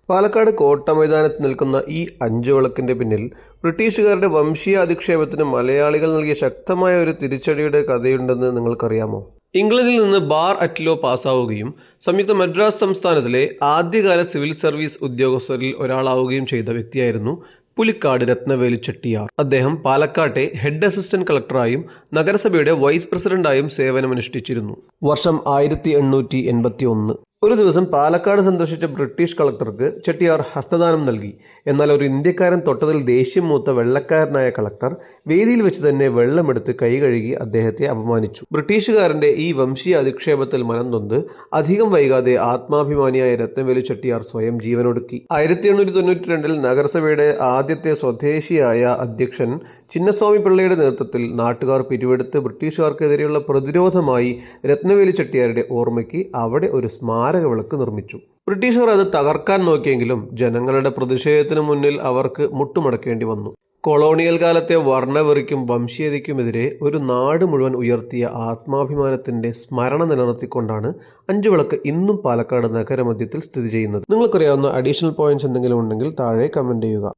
പാലക്കാട് കോട്ട മൈതാനത്ത് നിൽക്കുന്ന ഈ അഞ്ചു വിളക്കിന്റെ പിന്നിൽ ബ്രിട്ടീഷുകാരുടെ വംശീയ അധിക്ഷേപത്തിന് മലയാളികൾ നൽകിയ ശക്തമായ ഒരു തിരിച്ചടിയുടെ കഥയുണ്ടെന്ന് നിങ്ങൾക്കറിയാമോ? ഇംഗ്ലണ്ടിൽ നിന്ന് ബാർ അറ്റ് ലോ പാസ്സാവുകയും സംയുക്ത മദ്രാസ് സംസ്ഥാനത്തിലെ ആദ്യകാല സിവിൽ സർവീസ് ഉദ്യോഗസ്ഥരിൽ ഒരാളാവുകയും ചെയ്ത വ്യക്തിയായിരുന്നു പുലിക്കാട് രത്നവേലു ചെട്ടിയാർ. അദ്ദേഹം പാലക്കാട്ടെ ഹെഡ് അസിസ്റ്റന്റ് കളക്ടറായും നഗരസഭയുടെ വൈസ് പ്രസിഡന്റായും സേവനമനുഷ്ഠിച്ചിരുന്നു. വർഷം 1881. ഒരു ദിവസം പാലക്കാട് സന്ദർശിച്ച ബ്രിട്ടീഷ് കളക്ടർക്ക് ചെട്ടിയാർ ഹസ്തദാനം നൽകി. എന്നാൽ ഒരു ഇന്ത്യക്കാരൻ തൊട്ടതിൽ ദേഷ്യം മൂത്ത വെള്ളക്കാരനായ കളക്ടർ വേദിയിൽ വെച്ച് തന്നെ വെള്ളമെടുത്ത് കൈ കഴുകി അദ്ദേഹത്തെ അപമാനിച്ചു. ബ്രിട്ടീഷുകാരന്റെ ഈ വംശീയ അധിക്ഷേപത്തിൽ മനംനൊന്ത് അധികം വൈകാതെ ആത്മാഭിമാനിയായ രത്നവേലു ചെട്ടിയാർ സ്വയം ജീവനൊടുക്കി. 1892 നഗരസഭയുടെ ആദ്യത്തെ സ്വദേശിയായ അധ്യക്ഷൻ ചിന്നസ്വാമി പിള്ളയുടെ നേതൃത്വത്തിൽ നാട്ടുകാർ പിരിവെടുത്ത് ബ്രിട്ടീഷുകാർക്കെതിരെയുള്ള പ്രതിരോധമായി രത്നവേലു ചെട്ടിയാരുടെ ഓർമ്മയ്ക്ക് അവിടെ ഒരു സ്മാരക വിളക്ക് നിർമ്മിച്ചു. ബ്രിട്ടീഷുകാർ അത് തകർക്കാൻ നോക്കിയെങ്കിലും ജനങ്ങളുടെ പ്രതിഷേധത്തിനു മുന്നിൽ അവർക്ക് മുട്ടുമടക്കേണ്ടി വന്നു. കൊളോണിയൽ കാലത്തെ വർണ്ണവെറിക്കും വംശീയതയ്ക്കുമെതിരെ ഒരു നാട് മുഴുവൻ ഉയർത്തിയ ആത്മാഭിമാനത്തിന്റെ സ്മരണ നിലനിർത്തിക്കൊണ്ടാണ് അഞ്ചു വിളക്ക് ഇന്നും പാലക്കാട് നഗരമധ്യത്തിൽ സ്ഥിതി ചെയ്യുന്നത്. നിങ്ങൾക്കറിയാവുന്ന അഡീഷണൽ പോയിന്റ്സ് എന്തെങ്കിലും ഉണ്ടെങ്കിൽ താഴെ കമന്റ് ചെയ്യുക.